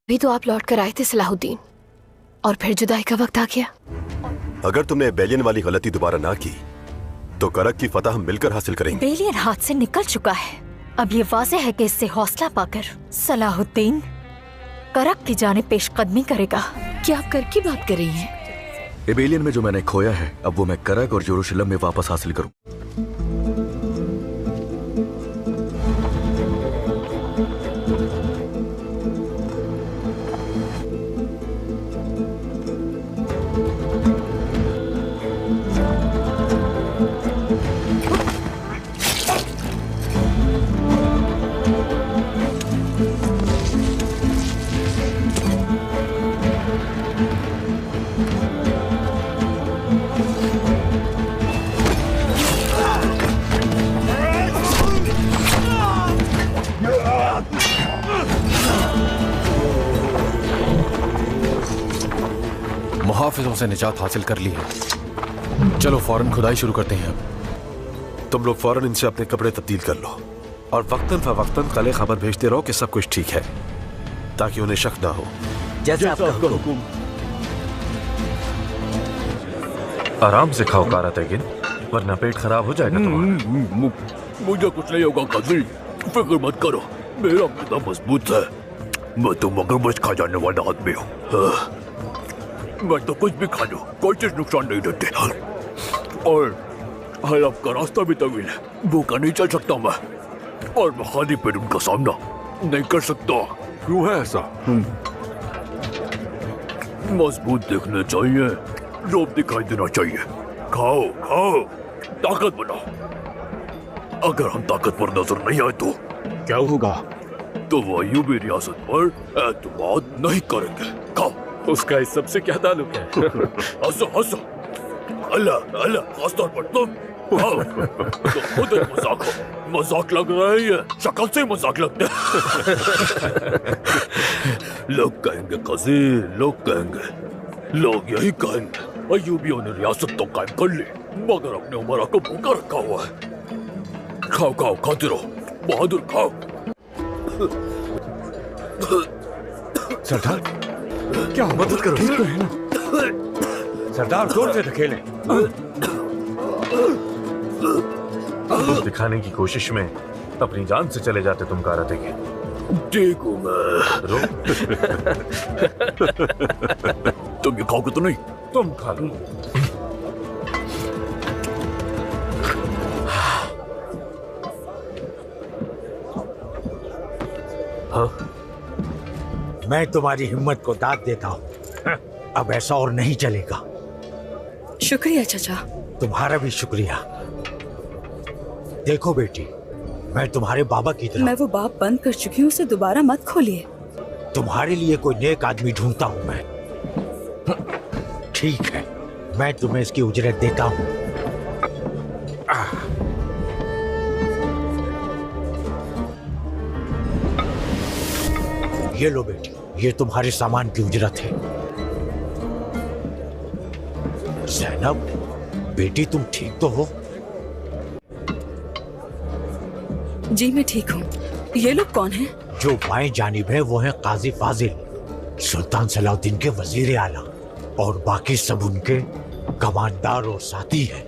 अभी तो आप लौट कर आए थे सलाहुद्दीन, और फिर जुदाई का वक्त आ गया। अगर तुमने बेलियन वाली गलती दोबारा ना की तो करक की फतह हम मिलकर हासिल करेंगे। बेलियन हाथ से निकल चुका है। अब ये वाज़ेह है कि इससे हौसला पाकर सलाहुद्दीन करक की जाने पेशकदमी करेगा। क्या आप करक की बात कर रही हैं? एबेलियन में जो मैंने खोया है, अब वो मैं करक और यरूशलेम में वापस हासिल करूं। मुहाफिजों से निजात हासिल कर ली है। चलो फौरन खुदाई शुरू करते हैं। अब तुम लोग फौरन इनसे अपने कपड़े तब्दील कर लो और वक्तन फवक्तन कले खबर भेजते रहो कि सब कुछ ठीक है, ताकि उन्हें शक ना हो। जैसा आपका हुक्म। आराम से खाओ कारा तेगिन, वरना पेट खराब हो जाएगा तुम्हारा। मुझे कुछ नहीं होगा काजी, फिक्र मत करो, मेरा मैदा मजबूत है। मैं तो मगरमच्छ खा जाने वाला आदमी हूँ। मैं तो कुछ भी खा लूं, कोई चीज नुकसान नहीं देती। और हलफ का रास्ता भी तवील है, भूखा नहीं चल सकता मैं, और मैं खाली पेट उनका सामना नहीं कर सकता। क्यों है ऐसा? मजबूत दिखने चाहिए, रोब दिखाई देना चाहिए। खाओ खाओ, ताकत बनाओ। अगर हम ताकतवर नजर नहीं आए तो क्या होगा? तो वो अय्यूबी रियासत पर एतमाद नहीं करेंगे। खाओ। उसका इस सबसे क्या ताल्लुक है? हंसो हंसो, अल्लाह अल्लाह, खासतौर पर तुम। तो खुद एक मजाक हो, मजाक लग रहा है ये, शक्ल से मजाक लगता है। लोग कहेंगे काजी, लोग कहेंगे, लोग यही कहेंगे अय्यूबियों ने रियासत तो कायम कर ली, मगर अपने उमरा को भूखा रखा हुआ है। खाओ खाओ, खाते रहो बहादुर, खाओ। सरदार, क्या मदद करो, ठीक तो है ना? सरदार जोर से धकेलें। दिखाने की कोशिश में अपनी जान से चले जाते तुम कारा तेगिन। ठीक हूँ मैं। तुम ये खाओगे तो नहीं? तुम खा लो। हाँ? मैं तुम्हारी हिम्मत को दाद देता हूँ। अब ऐसा और नहीं चलेगा। शुक्रिया चाचा। तुम्हारा भी शुक्रिया। देखो बेटी, मैं तुम्हारे बाबा की तरह। मैं वो बाप बंद कर चुकी हूँ, उसे दोबारा मत खोलिए। तुम्हारे लिए कोई नेक आदमी ढूंढता हूँ मैं। ठीक है, मैं तुम्हें इसकी उजरत देता हूँ। ये लो बेटी, ये तुम्हारे सामान की उजरत है। ज़ैनब बेटी, तुम ठीक तो हो? जी मैं ठीक हूँ। ये लोग कौन हैं? जो बाएं जानिब है वो है काजी फाजिल, सुल्तान सलाहुद्दीन के वजीर आला, और बाकी सब उनके कमांडर और साथी हैं।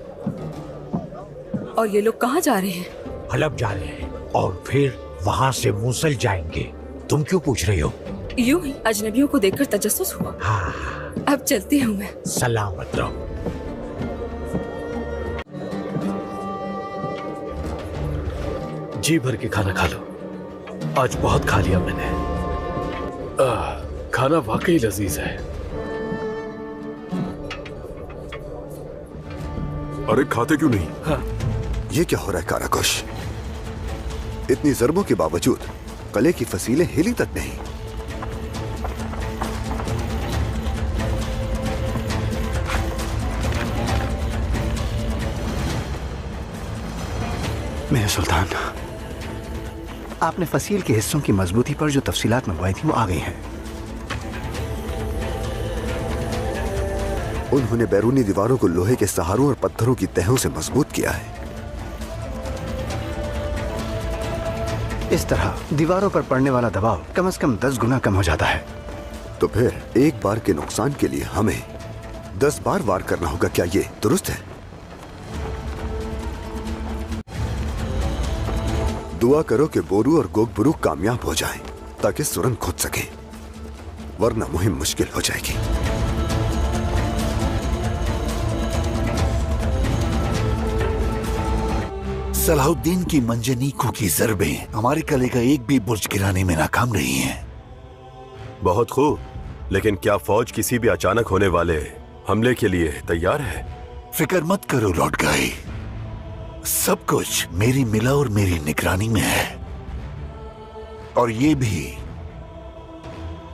और ये लोग कहाँ जा रहे हैं? हलब जा रहे हैं और फिर वहाँ से मूसल जाएंगे। तुम क्यों पूछ रही हो? यूं ही अजनबियों को देखकर तजस्सुस हुआ। हाँ। अब चलती हूँ मैं। सलामत रहो। जी भर के खाना खा लो, आज बहुत खा लिया मैंने। खाना वाकई लजीज है। अरे खाते क्यों नहीं? हाँ। ये क्या हो रहा है काराकुश? इतनी जरबों के बावजूद कले की फसीलें हिली तक नहीं। मेरे सुल्तान, आपने फसील के हिस्सों की मजबूती पर जो तफसीलात मंगवाई थी वो आ गई हैं। उन्होंने बैरूनी दीवारों को लोहे के सहारों और पत्थरों की तहों से मजबूत किया है। इस तरह दीवारों पर पड़ने वाला दबाव कम से कम 10 गुना कम हो जाता है। तो फिर एक बार के नुकसान के लिए हमें 10 बार वार करना होगा, क्या ये दुरुस्त है? दुआ करो कि बोरू और गोगबुरू कामयाब हो जाएं, ताकि सुरंग खोद सके, वरना मुहिम मुश्किल हो जाएगी। सलाहुद्दीन की मंजनीकों की ज़रबें हमारे किले का एक भी बुर्ज गिराने में नाकाम रही हैं। बहुत खूब, लेकिन क्या फौज किसी भी अचानक होने वाले हमले के लिए तैयार है? फिक्र मत करो लॉर्ड गाई, सब कुछ मेरी मिला और मेरी निगरानी में है। और ये भी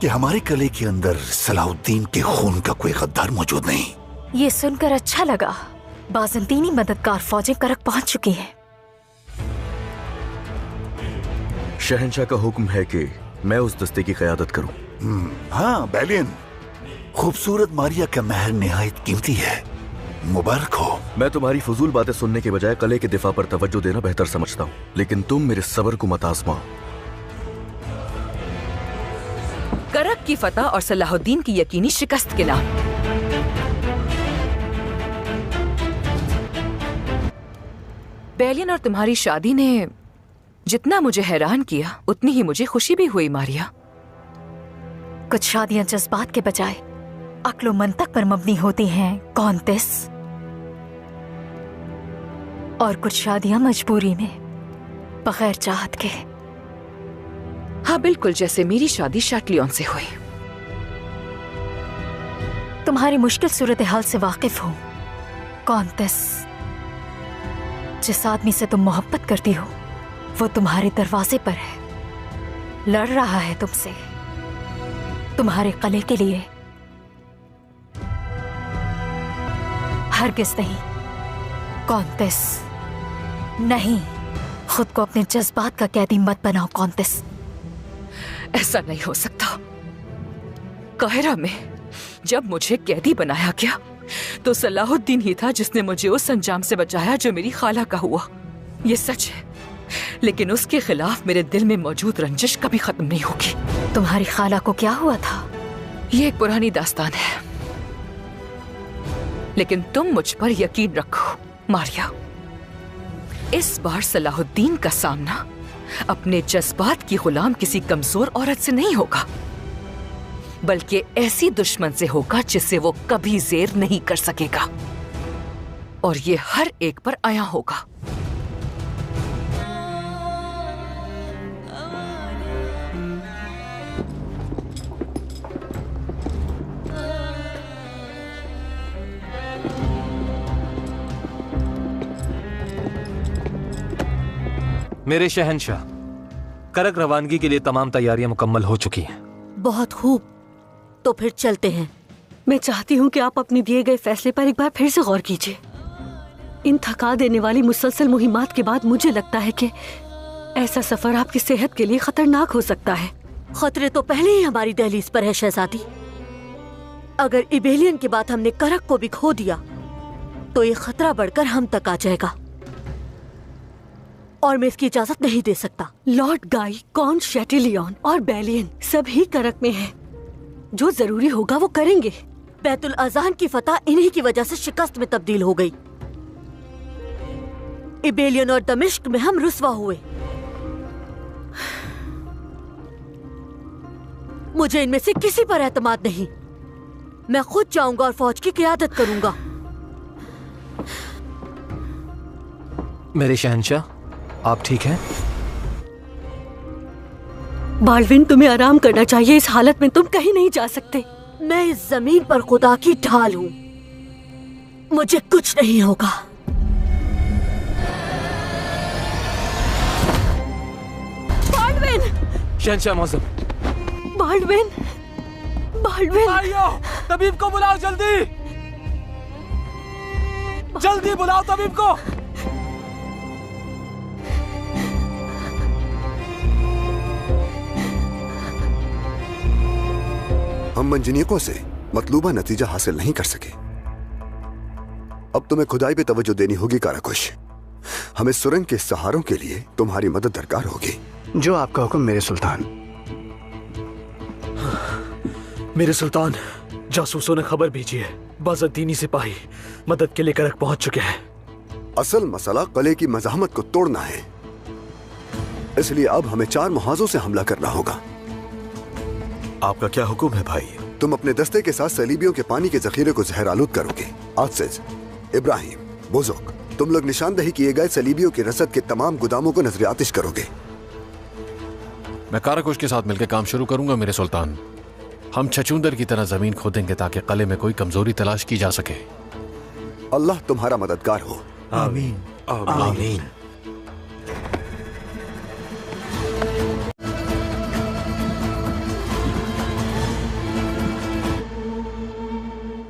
कि हमारे किले के अंदर सलाहुद्दीन के खून का कोई गद्दार मौजूद नहीं। ये सुनकर अच्छा लगा। बाज़ंतीनी मददगार फौजें करक पहुंच चुकी हैं। शहंशाह का हुक्म है कि मैं उस दस्ते की क़यादत करूं। हाँ बैलियन, खूबसूरत मारिया का महर निहायत कीमती है, मुबारक हो। मैं तुम्हारी फजूल बातें सुनने के बजाय किले के दिफा पर तवज्जो देना बेहतर समझता हूँ, लेकिन तुम मेरे सब्र को मत आज़माओ। करक की फतह और सलाहुद्दीन की यकीनी शिकस्त के नाम। बैलियन और तुम्हारी शादी ने जितना मुझे हैरान किया उतनी ही मुझे खुशी भी हुई मारिया। कुछ शादियां जज्बात के बजाय अक्ल मंतक पर मबनी होती हैं कौंतेस, और कुछ शादियां मजबूरी में बगैर चाहत के। हाँ बिल्कुल, जैसे मेरी शादी शाटलियन से हुई। तुम्हारी मुश्किल सूरत हाल से वाकिफ हूं कौंतेस। जिस आदमी से तुम मोहब्बत करती हो वो तुम्हारे दरवाजे पर है, लड़ रहा है तुमसे, तुम्हारे किले के लिए। हरगिज़ नहीं कौंतेस, नहीं। खुद को अपने जज्बात का कैदी मत बनाओ कौंतेस। ऐसा नहीं हो सकता। काहिरा में जब मुझे कैदी बनाया गया तो सलाहुद्दीन ही था जिसने मुझे उस अंजाम से बचाया जो मेरी खाला का हुआ। ये सच है, लेकिन उसके खिलाफ मेरे दिल में मौजूद रंजिश कभी खत्म नहीं होगी। तुम्हारी खाला को क्या हुआ था? ये एक पुरानी दास्तान है, लेकिन तुम मुझ पर यकीन रखो मारिया। इस बार सलाहुद्दीन का सामना अपने जज्बात की गुलाम किसी कमजोर औरत से नहीं होगा, बल्कि ऐसी दुश्मन से होगा जिसे वो कभी ज़ेर नहीं कर सकेगा, और ये हर एक पर आया होगा। मेरे शहंशाह, करक रवानगी के लिए तमाम तैयारियां मुकम्मल हो चुकी हैं। बहुत खूब, तो फिर चलते हैं। मैं चाहती हूँ कि आप अपने दिए गए फैसले पर एक बार फिर से गौर कीजिए। इन थका देने वाली मुसलसल मुहिमात के बाद मुझे लगता है कि ऐसा सफर आपकी सेहत के लिए खतरनाक हो सकता है। खतरे तो पहले ही हमारी दहलीज पर है शहजादी। अगर इबेलियन के बाद हमने करक को भी खो दिया तो ये खतरा बढ़कर हम तक आ जाएगा, और मैं इसकी इजाजत नहीं दे सकता। लॉर्ड गाई, कॉन शैटिलियन और बैलियन सभी करक में हैं। जो जरूरी होगा वो करेंगे। बैतुल अजान की फतह इन्हीं की वजह से शिकस्त में तब्दील हो गई। इबेलियन और दमिश्क में हम रुस्वा हुए। मुझे इनमें से किसी पर एतमाद नहीं। मैं खुद जाऊंगा और फौज की क़यादत करूंगा। मेरे शहंशाह, आप ठीक हैं? बाल्विन, तुम्हें आराम करना चाहिए। इस हालत में तुम कहीं नहीं जा सकते। मैं इस जमीन पर खुदा की ढाल हूँ, मुझे कुछ नहीं होगा। बाल्विन! शहंशाह मौसम। बाल्विन! बाल्विन! तबीब को बुलाओ, जल्दी जल्दी बुलाओ तबीब को। हम मंजनीकों से मतलूबा नतीजा हासिल नहीं कर सके। अब तुम्हें खुदाई पे तवज्जो देनी होगी काराकुश। हमें सुरंग के सहारों के लिए तुम्हारी मदद दरकार होगी। जो आपका हुक्म मेरे सुल्तान। मेरे सुल्तान, जासूसों ने खबर भेजी है, बाज़दीनी सिपाही मदद के लिए करक पहुंच चुके हैं। असल मसला किले की मज़ाहमत को तोड़ना है, इसलिए अब हमें 4 मुहाजों से हमला करना होगा। आपका क्या हुक्म है भाई? तुम अपने दस्ते के साथ सलीबियों के पानी के जखीरे को जहरालूद करोगे। आसिज, इब्राहिम, बुजुर्ग, तुम लोग निशानदही किए गए सलीबियों की रसद के तमाम गोदामों को नजर आतिश करोगे। मैं काराकुश के साथ मिलकर काम शुरू करूंगा मेरे सुल्तान। हम छछूंदर की तरह जमीन खोदेंगे ताकि किले में कोई कमजोरी तलाश की जा सके। अल्लाह तुम्हारा मददगार हो। आमीन आमीन।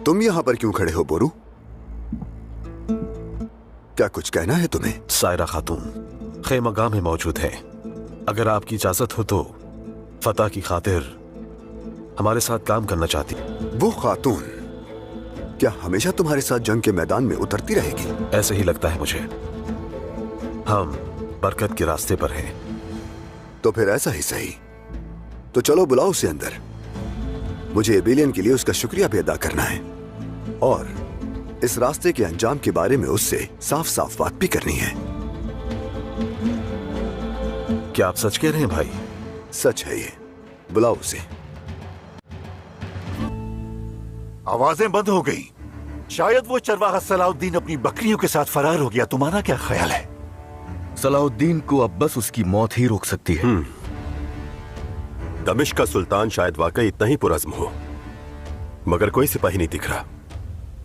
तुम यहां पर क्यों खड़े हो बोरू? क्या कुछ कहना है तुम्हें? सायरा खातून खेमगाह में मौजूद है। अगर आपकी इजाजत हो तो फतह की खातिर हमारे साथ काम करना चाहती। वो खातून क्या हमेशा तुम्हारे साथ जंग के मैदान में उतरती रहेगी? ऐसे ही लगता है मुझे। हम बरकत के रास्ते पर हैं। तो फिर ऐसा ही सही। तो चलो बुलाओ उसे अंदर। मुझे एबिलियन के लिए उसका शुक्रिया भी अदा करना है और इस रास्ते के अंजाम के बारे में उससे साफ साफ बात भी करनी है। क्या आप सच कह रहे हैं भाई? सच है ये। बुलाओ उसे। आवाजें बंद हो गई। शायद वो चरवाहा सलाउद्दीन अपनी बकरियों के साथ फरार हो गया। तुम्हारा क्या ख्याल है? सलाउद्दीन को अब बस उसकी मौत ही रोक सकती है। दमिश्क का सुल्तान शायद वाकई इतना ही पुरज़्म हो, मगर कोई सिपाही नहीं दिख रहा।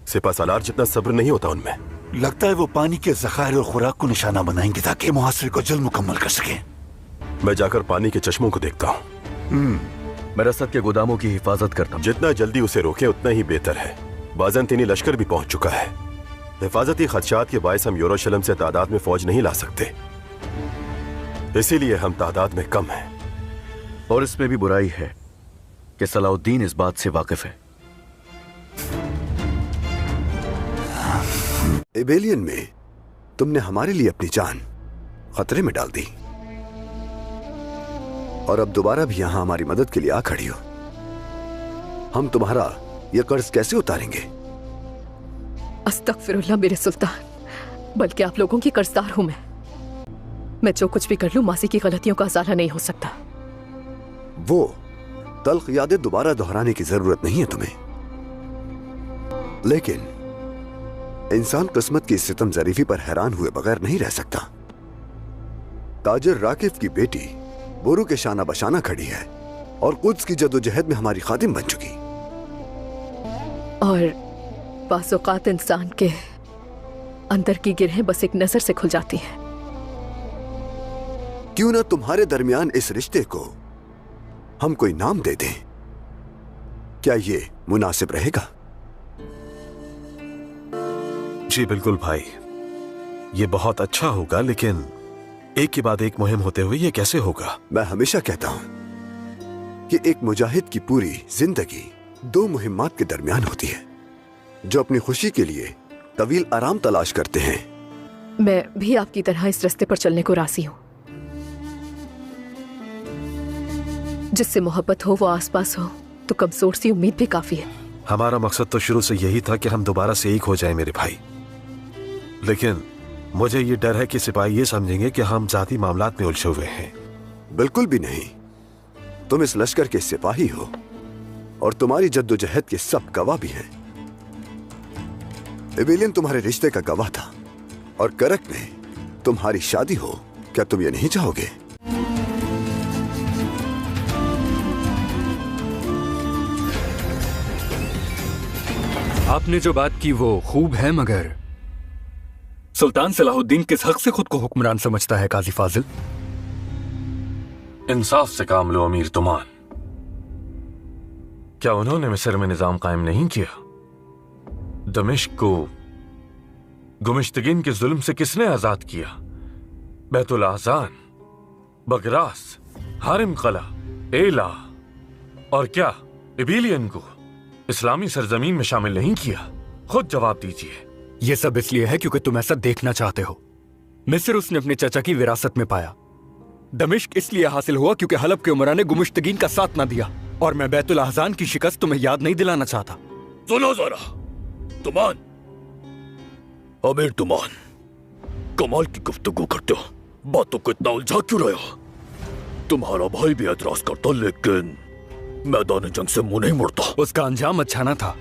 सिपा सालार जितना सब्र नहीं होता उनमें। लगता है वो पानी के ज़खायर और खुराक को निशाना बनाएंगे ताकि मुहासरे को जल्द मुकम्मल कर सके। मैं जाकर पानी के चश्मों को देखता हूँ। मैं रसद के गोदामों की हिफाजत करता हूँ। जितना जल्दी उसे रोके उतना ही बेहतर है। बाज़ंतीनी लश्कर भी पहुंच चुका है। हिफाजती खदशात के बायस हम यरूशलेम से तादाद में फौज नहीं ला सकते, इसीलिए हम तादाद में कम हैं। और इसमें भी बुराई है कि सलाउद्दीन इस बात से वाकिफ है। एबेलियन में तुमने हमारे लिए अपनी जान खतरे में डाल दी और अब दोबारा भी यहां हमारी मदद के लिए आ खड़ी हो। हम तुम्हारा यह कर्ज कैसे उतारेंगे? अस्तगफिरुल्लाह मेरे सुल्तान, बल्कि आप लोगों की कर्जदार हूं मैं जो कुछ भी कर लूं माजी की गलतियों का अज़ाला नहीं हो सकता। वो तल्ख यादें दोबारा दोहराने की जरूरत नहीं है तुम्हें, लेकिन इंसान किस्मत की सितम जरीफी पर हैरान हुए बगैर नहीं रह सकता। ताजिर राकिफ की बेटी बोरू के शाना बशाना खड़ी है और कुद्स की जद्दोजहद में हमारी खादिम बन चुकी। और बाज़-औक़ात इंसान के अंदर की गिरहें बस एक नजर से खुल जाती हैं। क्यों ना तुम्हारे दरमियान इस रिश्ते को हम कोई नाम दे दें? क्या ये मुनासिब रहेगा? जी बिल्कुल भाई, ये बहुत अच्छा होगा, लेकिन एक के बाद एक मुहिम होते हुए ये कैसे होगा? मैं हमेशा कहता हूं कि एक मुजाहिद की पूरी जिंदगी 2 मुहिम्मात के दरमियान होती है। जो अपनी खुशी के लिए तवील आराम तलाश करते हैं। मैं भी आपकी तरह इस रास्ते पर चलने को राजी हूं। जिससे मोहब्बत हो वो आसपास हो तो कमजोर सी उम्मीद भी काफी है। हमारा मकसद तो शुरू से यही था कि हम दोबारा से एक हो जाएं मेरे भाई, लेकिन मुझे ये डर है कि सिपाही ये समझेंगे कि हम जाती मामलात में उलझे हुए हैं। बिल्कुल भी नहीं, तुम इस लश्कर के सिपाही हो और तुम्हारी जद्दोजहद के सब गवाह भी हैं। एबेलियन तुम्हारे रिश्ते का गवाह था और करक में तुम्हारी शादी हो। क्या तुम ये नहीं चाहोगे? आपने जो बात की वो खूब है, मगर सुल्तान सलाहुद्दीन किस हक से खुद को हुक्मरान समझता है काजी फाजिल? इंसाफ से काम लो अमीर तुमान। क्या उन्होंने मिस्र में निजाम कायम नहीं किया? दमिश्क को गुमिश्तगिन के जुल्म से किसने आजाद किया? बैतुल आज़ान, बगरास, हारिम कला, एला और क्या एबिलियन को इस्लामी सरजमीन में शामिल नहीं किया? खुद जवाब दीजिए। ये सब इसलिए है क्योंकि तुम ऐसा देखना चाहते हो। मिस्र उसने अपने चाचा की विरासत में पाया। दमिश्क इसलिए हासिल हुआ क्योंकि हलब के उमरा ने गुमिश्तगीन का साथ ना दिया और मैं बैतुल अहजान की शिकस्त तुम्हें याद नहीं दिलाना चाहता। सुनो जरा, तुमान, अमीर तुमान, कमाल की गुफ्तगू करते हो, बातों को इतना उलझा क्यों रहे हो? तुम्हारा भाई भी एतराज करता, लेकिन मैदान जंग से मुंह नहीं मुड़ता। उसका अंजाम अच्छा ना था।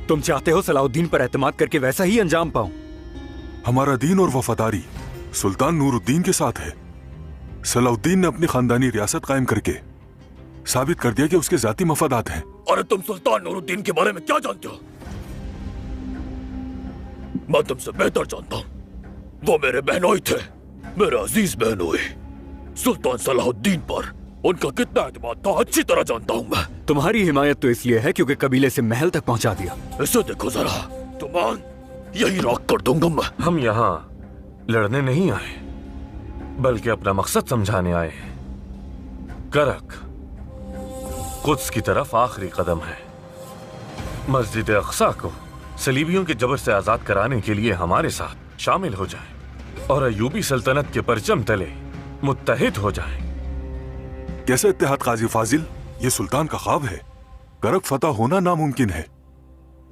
तुम चाहते हो सलाहुद्दीन पर एतमाद करके वैसा ही अंजाम पाऊं? हमारा दीन और वफादारी सुल्तान नूरुद्दीन के साथ है। सलाहुद्दीन ने अपनी खानदानी रियासत कायम करके साबित कर दिया कि उसके जाती मफादात हैं। अरे तुम सुल्तान नूरुद्दीन के बारे में क्या जानते हो? मैं तुमसे बेहतर जानता हूँ। वो मेरे बहनोई थे, मेरे अजीज बहनोई। सुल्तान सलाहुद्दीन पर उनका कितना एतमाद था अच्छी तरह जानता हूँ मैं। तुम्हारी हिमायत तो इसलिए है क्योंकि कबीले से महल तक पहुंचा दिया। इसे देखो जरा, तुमान, यही राख कर दूंगा मैं। हम यहाँ लड़ने नहीं आए, बल्कि अपना मकसद समझाने आए हैं। करक कुद्स की तरफ आखिरी कदम है। मस्जिद अक्सा को सलीबियों के जबर से आजाद कराने के लिए हमारे साथ शामिल हो जाएं और अयूबी सल्तनत के परचम तले मुत्तहिद हो जाएं। कैसे इत्तेहाद काजी फाजिल? ये सुल्तान का ख्वाब है। करक फतह होना नामुमकिन है।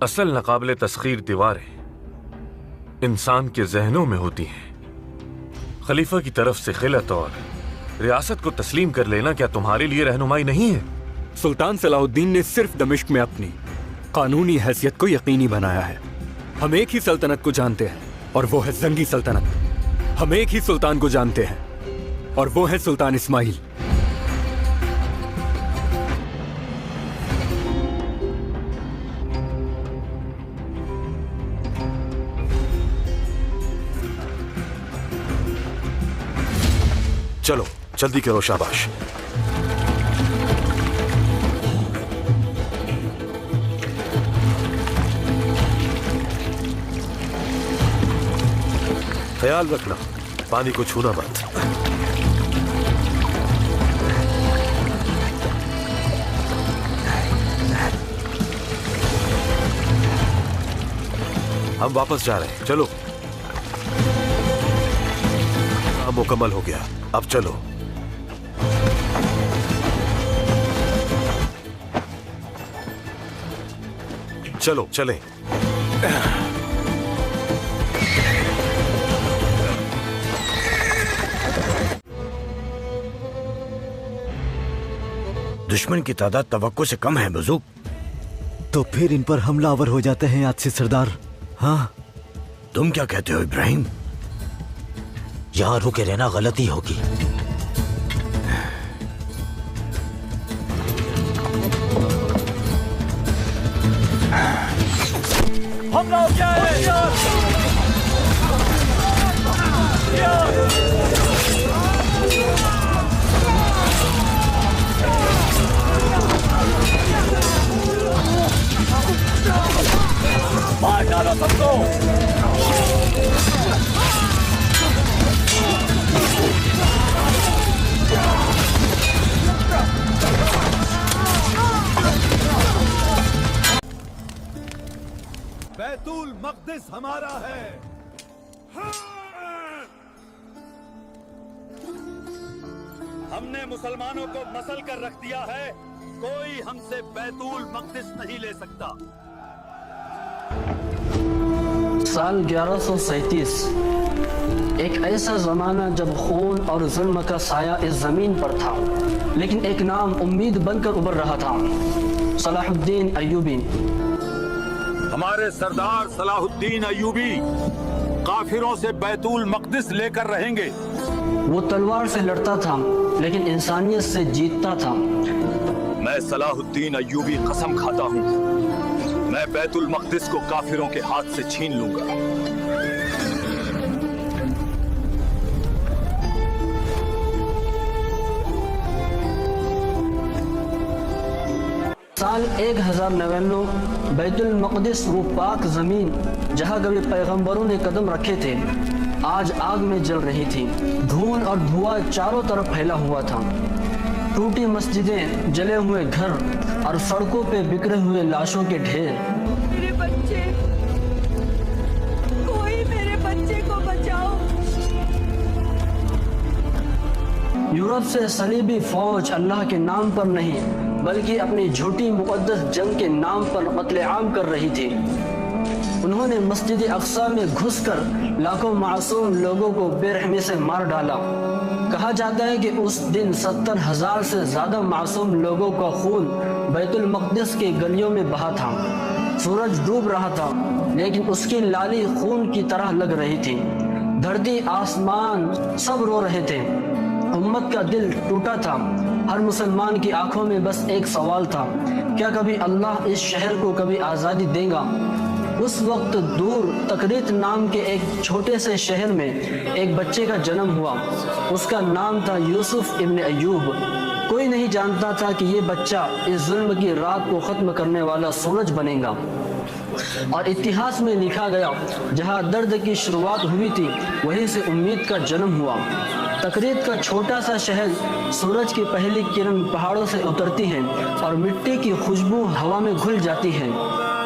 असल नाकाबिले तस्खीर दीवारें इंसान के जहनों में होती हैं। खलीफा की तरफ से खिलत और रियासत को तस्लीम कर लेना क्या तुम्हारे लिए रहनुमाई नहीं है? सुल्तान सलाहुद्दीन ने सिर्फ दमिश्क में अपनी कानूनी हैसियत को यकीनी बनाया है। हम एक ही सल्तनत को जानते हैं और वो है जंगी सल्तनत। हम एक ही सुल्तान को जानते हैं और वो है सुल्तान इस्माइल। चलो जल्दी करो, शाबाश। ख्याल रखना, पानी को छूना मत। हम वापस जा रहे हैं, चलो। काम मुकम्मल हो गया, अब चलो। चलो चलें। दुश्मन की तादाद तवक्को से कम है बुजुर्ग। तो फिर इन पर हमलावर हो जाते हैं आज से सरदार। हाँ, तुम क्या कहते हो इब्राहिम? यहाँ रुके रहना गलती होगी। हमला हो गया है। मार डालो सबको। बैतुल मक़दिस हमारा है। हमने मुसलमानों को मसल कर रख दिया है। कोई हमसे बैतुल मक़दिस नहीं ले सकता। साल 1137 एक ऐसा जमाना जब खून और जुल्म का साया इस जमीन पर था, लेकिन एक नाम उम्मीद बनकर उभर रहा था, सलाहुद्दीन अय्यूबी। हमारे सरदार सलाहुद्दीन अय्यूबी काफिरों से बैतुल मक़दिस लेकर रहेंगे। वो तलवार से लड़ता था, लेकिन इंसानियत से जीतता था। मैं सलाहुद्दीन अय्यूबी कसम खाता हूँ, मैं बैतुल मक़दिस को काफिरों के हाथ से छीन लूंगा। साल 1099 बैतुल मक़दिस वो पाक जमीन जहाँ कभी पैगंबरों ने कदम रखे थे आज आग में जल रही थी। धूल और धुआं चारों तरफ फैला हुआ था। टूटी मस्जिदें, जले हुए घर और सड़कों पे बिखरे हुए लाशों के ढेर। मेरे बच्चे, कोई मेरे बच्चे को बचाओ। यूरोप से सलीबी फौज अल्लाह के नाम पर नहीं बल्कि अपनी झूठी मुक़द्दस जंग के नाम पर कत्ले-आम कर रही थी। उन्होंने मस्जिद अक्सा में घुसकर लाखों मासूम लोगों को बेरहमी से मार डाला। कहा जाता है कि उस दिन 70,000 से ज्यादा मासूम लोगों का खून बैतुल मक़दिस के गलियों में बहा था। सूरज डूब रहा था लेकिन उसकी लाली खून की तरह लग रही थी। धरती आसमान सब रो रहे थे। उम्मत का दिल टूटा था। हर मुसलमान की आंखों में बस एक सवाल था, क्या कभी अल्लाह इस शहर को कभी आज़ादी देगा? उस वक्त दूर तकरीत नाम के एक छोटे से शहर में एक बच्चे का जन्म हुआ। उसका नाम था यूसुफ इब्न अय्यूब। कोई नहीं जानता था कि ये बच्चा इस जुल्म की रात को ख़त्म करने वाला सूरज बनेगा। और इतिहास में लिखा गया, जहाँ दर्द की शुरुआत हुई थी वहीं से उम्मीद का जन्म हुआ। तकरीत का छोटा सा शहर, सूरज की पहली किरण पहाड़ों से उतरती है और मिट्टी की खुशबू हवा में घुल जाती है।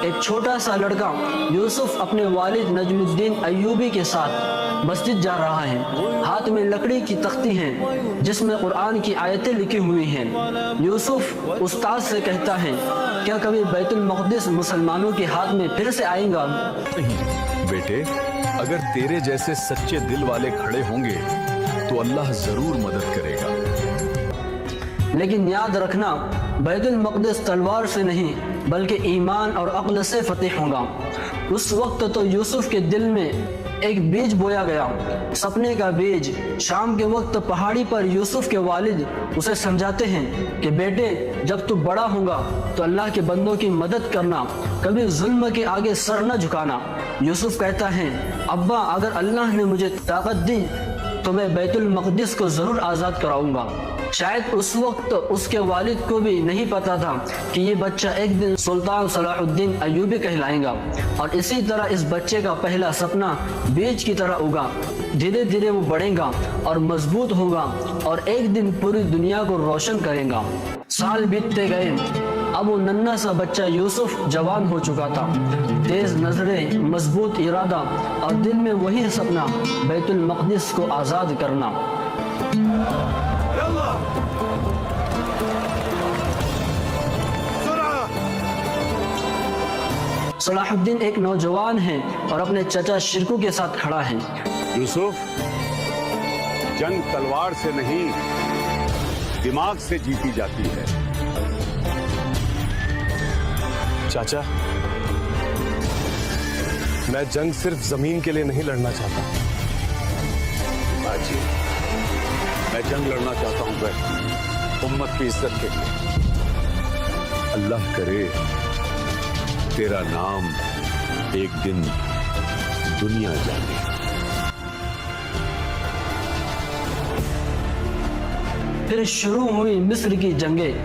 एक छोटा सा लड़का यूसुफ अपने वालिद नजमुद्दीन अय्यूबी के साथ मस्जिद जा रहा है। हाथ में लकड़ी की तख्ती है जिसमें कुरान की आयतें लिखी हुई हैं। यूसुफ उस्ताद से कहता है, क्या कभी बैतुल मक़दिस मुसलमानों के हाथ में फिर से आएगा? बेटे, अगर तेरे जैसे सच्चे दिल वाले खड़े होंगे तो अल्लाह जरूर मदद करेगा। लेकिन याद रखना, बैतुल मक़दिस तलवार से नहीं बल्कि ईमान और अक्ल से फतेह होगा। उस वक्त तो यूसुफ के दिल में एक बीज बोया गया, सपने का बीज। शाम के वक्त पहाड़ी पर यूसुफ के वालिद उसे समझाते हैं कि बेटे, जब तू बड़ा होगा तो अल्लाह के बंदों की मदद करना, कभी जुल्म के आगे सर न झुकाना। यूसुफ कहता है, अब्बा, अगर अल्लाह ने मुझे ताकत दी तो मैं बैतुल मक़दिस को जरूर आज़ाद कराऊंगा। शायद उस वक्त उसके वालिद को भी नहीं पता था कि ये बच्चा एक दिन सुल्तान सलाहुद्दीन अय्यूबी कहलाएगा। और इसी तरह इस बच्चे का पहला सपना बीज की तरह उगा। धीरे धीरे वो बढ़ेगा और मजबूत होगा और एक दिन पूरी दुनिया को रोशन करेगा। साल बीतते गए। अब वो नन्हा सा बच्चा यूसुफ जवान हो चुका था। तेज नजरें, मजबूत इरादा और दिल में वही सपना, बैतुल मक़दिस को आज़ाद करना। सलाहुद्दीन एक नौजवान है और अपने चचा शिरकू के साथ खड़ा है। यूसुफ, जंग तलवार से नहीं दिमाग से जीती जाती है। चाचा, मैं जंग सिर्फ जमीन के लिए नहीं लड़ना चाहता। बाजी, मैं जंग लड़ना चाहता हूं भाई, उम्मत की इज्जत के लिए। अल्लाह करे तेरा नाम एक दिन दुनिया जाने। फिर शुरू हुई मिस्र की जंगें।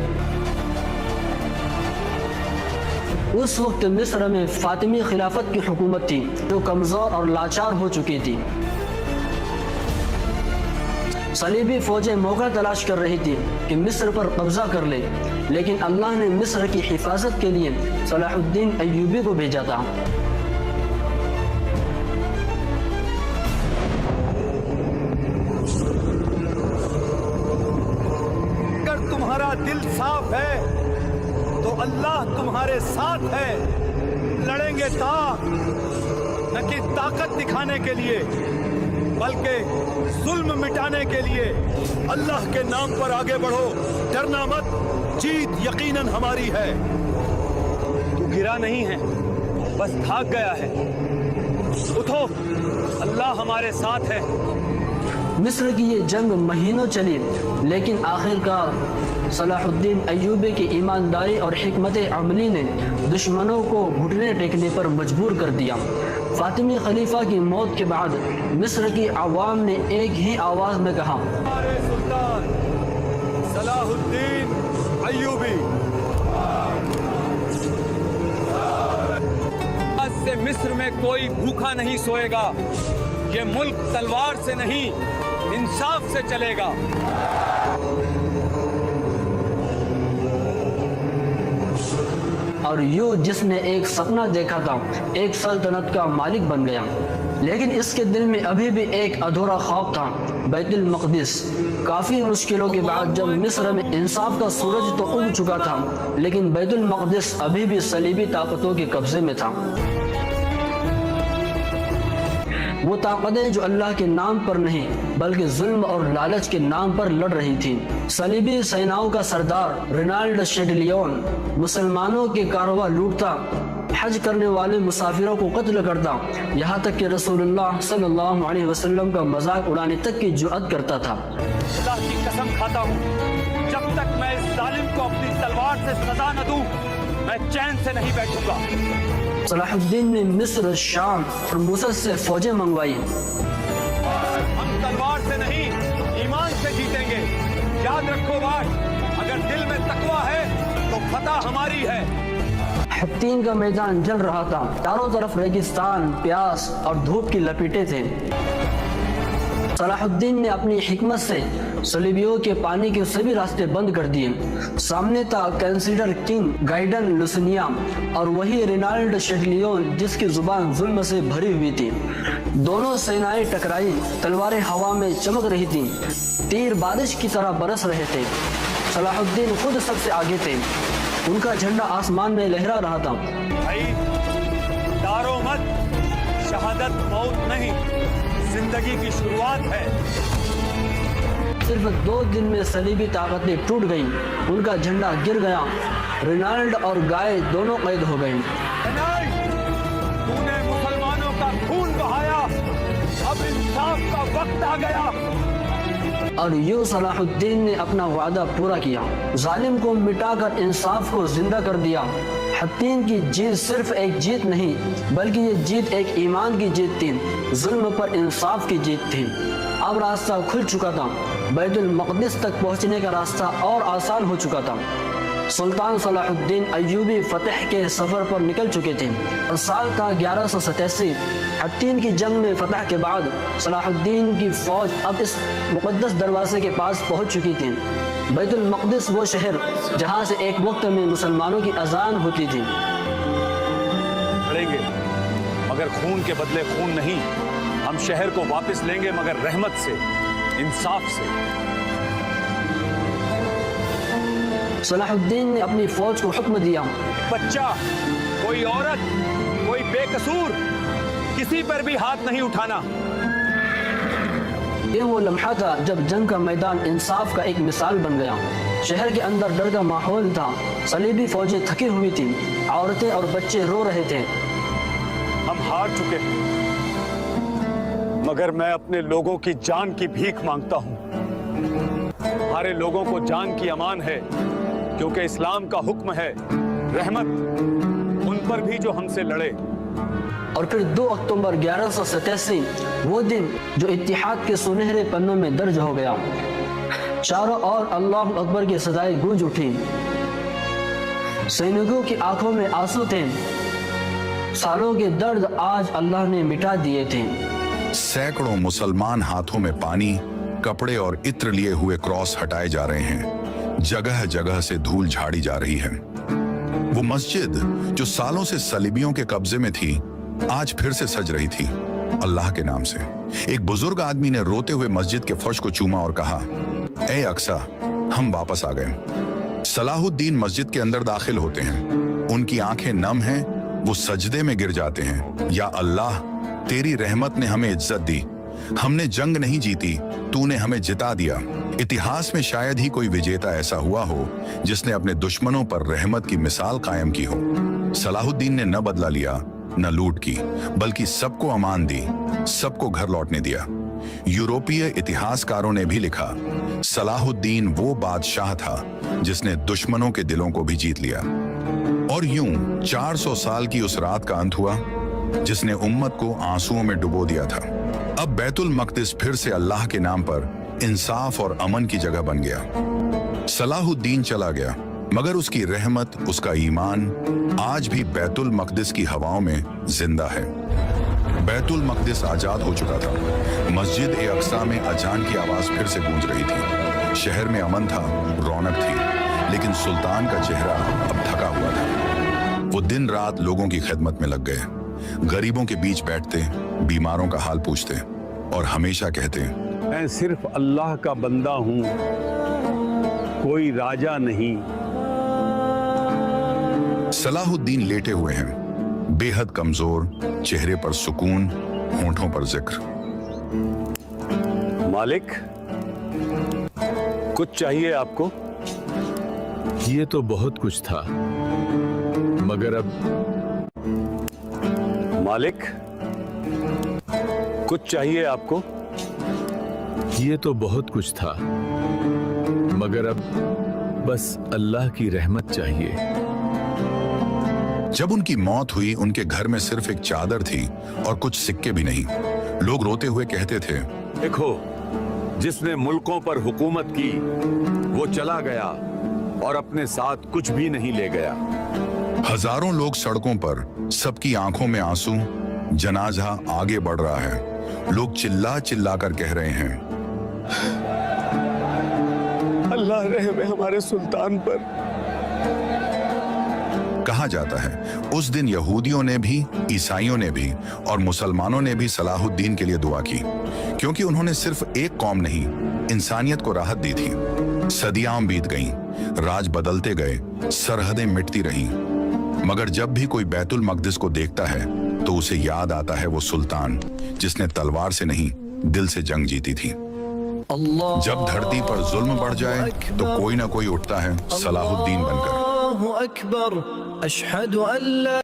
उस वक्त मिस्र में फातिमी खिलाफत की हुकूमत थी जो कमजोर और लाचार हो चुकी थी। सलीबी फौजें मौका तलाश कर रही थी कि मिस्र पर कब्जा कर ले, लेकिन अल्लाह ने मिस्र की हिफाजत के लिए सलाहुद्दीन अय्यूबी को भेजा था। अगर तुम्हारा दिल साफ है तो अल्लाह तुम्हारे साथ है। लड़ेंगे न कि ताकत दिखाने के लिए बल्कि जुल्म मिटाने के लिए। अल्लाह के नाम पर आगे बढ़ो, डरना मत, जीत यकीनन हमारी है। तू गिरा नहीं है, बस भाग गया है। उठो, अल्लाह हमारे साथ है। मिस्र की ये जंग महीनों चली, लेकिन आखिरकार सलाहुद्दीन अय्यूबी की ईमानदारी और हिकमत अमली ने दुश्मनों को घुटने टेकने पर मजबूर कर दिया। फातिमी खलीफा की मौत के बाद मिस्र की आवाम ने एक ही आवाज में कहा, सुल्तान सलाहुद्दीन अय्यूबी। आज से मिस्र में कोई भूखा नहीं सोएगा। ये मुल्क तलवार से नहीं इंसाफ से चलेगा। और यूं जिसने एक सपना देखा था, एक सल्तनत का मालिक बन गया। लेकिन इसके दिल में अभी भी एक अधूरा ख्वाब था, बैतुल मक़दिस। काफ़ी मुश्किलों के बाद जब मिस्र में इंसाफ का सूरज तो उग चुका था, लेकिन बैतुल मक़दिस अभी भी सलीबी ताकतों के कब्जे में था। वो ताकतें जो अल्लाह के नाम पर नहीं बल्कि जुल्म और लालच के नाम पर लड़ रही थी। सलीबी सेनाओं का सरदार रिनाल्ड शेडलियोन मुसलमानों के कारवां लूटता, हज करने वाले मुसाफिरों को कत्ल करता, यहाँ तक कि रसूलुल्लाह सल्लल्लाहु अलैहि वसल्लम का मजाक उड़ाने तक की जुर्अत करता था। अल्लाह की कसम खाता हूँ, जब तक मैं इस जालिम को अपनी तलवार से सजा न दूं, मैं चैन से नहीं बैठूंगा। सलाहुद्दीन ने मिस्र, शाम और मूसल से फौजें मंगवाई। हम तलवार से नहीं, ईमान से जीतेंगे। याद रखो बात, अगर दिल में तकवा है तो फतह हमारी है। हत्तीन का मैदान जल रहा था, चारों तरफ रेगिस्तान, प्यास और धूप की लपेटे थे। सलाहुद्दीन ने अपनी हिकमत से सलीबियों के पानी के सभी रास्ते बंद कर दिए। सामने था कैंसिलर किंग गाइडन लुसनिया और वही रिनाल्ड शेडलियोन जिसकी जुबान जुल्म से भरी हुई थी। दोनों सेनाएं टकराई, तलवारें हवा में चमक रही थीं, तीर बारिश की तरह बरस रहे थे। सलाहुद्दीन खुद सबसे आगे थे, उनका झंडा आसमान में लहरा रहा था। भाई डरो मत, शहादत मौत नहीं, जिंदगी की शुरुआत है। सिर्फ 2 दिन में सलीबी ताकतें टूट गईं, उनका झंडा गिर गया। रिनाल्ड और गाय दोनों कैद हो गए। तूने मुसलमानों का खून बहाया, अब इंसाफ का वक्त आ गया। और यूं सलाहुद्दीन ने अपना वादा पूरा किया, जालिम को मिटाकर इंसाफ को जिंदा कर दिया। हत्तीन की जीत सिर्फ एक जीत नहीं बल्कि ये जीत एक ईमान की जीत थी, जुल्म पर इंसाफ की जीत थी। अब रास्ता खुल चुका था, बैतुल मक़दिस तक पहुंचने का रास्ता और आसान हो चुका था। सुल्तान सलाहुद्दीन अय्यूबी फतेह के सफर पर निकल चुके थे और साल था 1187। हत्तीन की जंग में फतह के बाद सलाहुद्दीन की फौज अब इस मुक़द्दस दरवाजे के पास पहुंच चुकी थी। बैतुल मक़दिस वो शहर जहां से एक वक्त में मुसलमानों की अजान होती थी। लड़ेंगे मगर खून के बदले खून नहीं, हम शहर को वापस लेंगे मगर रहमत से, इंसाफ से। सलाहुद्दीन ने अपनी फौज को हुक्म दिया, बच्चा, कोई औरत, कोई बेकसूर, किसी पर भी हाथ नहीं उठाना। ये वो लम्हा था जब जंग का मैदान इंसाफ का एक मिसाल बन गया। शहर के अंदर डर का माहौल था, सलीबी फौजें थकी हुई थी, औरतें और बच्चे रो रहे थे। हम हार चुके हैं मगर मैं अपने लोगों की जान की भीख मांगता हूं। हमारे लोगों को जान की अमान है क्योंकि इस्लाम का हुक्म है रहमत उन पर भी जो हमसे लड़े। और फिर 2 अक्टूबर 1187 वो दिन जो इत्तिहाद के सुनहरे पन्नों में दर्ज हो गया। चारों ओर अल्लाह अकबर की सदाएं गूंज उठी। सैनिकों की आंखों में आंसू थे, सालों के दर्द आज अल्लाह ने मिटा दिए थे। सैकड़ों मुसलमान हाथों में पानी, कपड़े और इत्र लिए हुए क्रॉस हटाए जा रहे हैं। जगह जगह से धूल झाड़ी जा रही है। वो मस्जिद जो सालों से सलीबियों के कब्जे में थी आज फिर से सज रही थी अल्लाह के नाम से। एक बुजुर्ग आदमी ने रोते हुए मस्जिद के फर्श को चूमा और कहा, ए अक्सा, हम वापस आ गए। सलाहुद्दीन मस्जिद के अंदर दाखिल होते हैं, उनकी आंखें नम हैं, वो सजदे में गिर जाते हैं। या अल्लाह, तेरी रहमत ने हमें इज्जत दी, हमने जंग नहीं जीती, तूने हमें जिता दिया। इतिहास में शायद ही कोई विजेता ऐसा हुआ हो जिसने अपने दुश्मनों पर रहमत की मिसाल कायम की हो। सलाहुद्दीन ने न बदला लिया न लूट की, बल्कि सबको अमान दी, सबको घर लौटने दिया। यूरोपीय इतिहासकारों ने भी लिखा, सलाहुद्दीन वो बादशाह था जिसने दुश्मनों के दिलों को भी जीत लिया। और यूं 400 साल की उस रात का अंत हुआ जिसने उम्मत को आंसुओं में डुबो दिया था। अब बैतुल मक़दिस फिर से अल्लाह के नाम पर इंसाफ और अमन की जगह बन गया। सलाहुद्दीन चला गया मगर उसकी रहमत, उसका ईमान आज भी बैतुल मक़दिस की हवाओं में जिंदा है। बैतुल मक़दिस आजाद हो चुका था। मस्जिद ए अक्सा में अजान की आवाज फिर से गूंज रही थी। शहर में अमन था, रौनक थी, लेकिन सुल्तान का चेहरा अब थका हुआ था। वो दिन रात लोगों की खिदमत में लग गए, गरीबों के बीच बैठते, बीमारों का हाल पूछते और हमेशा कहते, मैं सिर्फ अल्लाह का बंदा हूं, कोई राजा नहीं। सलाहुद्दीन लेटे हुए हैं, बेहद कमजोर, चेहरे पर सुकून, होंठों पर जिक्र। मालिक, कुछ चाहिए आपको? ये तो बहुत कुछ था, मगर अब मालिक, कुछ चाहिए आपको? ये तो बहुत कुछ था, मगर अब बस अल्लाह की रहमत चाहिए। जब उनकी मौत हुई, उनके घर में सिर्फ एक चादर थी और कुछ सिक्के भी नहीं। लोग रोते हुए कहते थे, देखो, जिसने मुल्कों पर हुकूमत की वो चला गया और अपने साथ कुछ भी नहीं ले गया। हजारों लोग सड़कों पर, सबकी आंखों में आंसू, जनाजा आगे बढ़ रहा है। लोग चिल्ला चिल्ला कर कह रहे हैं, अल्लाह रहम है हमारे सुल्तान पर। कहा जाता है उस दिन यहूदियों ने भी, ईसाइयों ने भी और मुसलमानों ने भी सलाहुद्दीन के लिए दुआ की, क्योंकि उन्होंने सिर्फ एक कौम नहीं, इंसानियत को राहत दी थी। सदियां बीत गईं, राज बदलते गए, सरहदें मिटती रहीं, मगर जब भी कोई बैतुल मकदिस को देखता है तो उसे याद आता है वो सुल्तान जिसने तलवार से नहीं, दिल से जंग जीती थी। जब धरती पर जुल्म बढ़ जाए तो कोई ना कोई उठता है सलाहुद्दीन बनकर। अल्लाहु अकबर, अशहदु अल्ला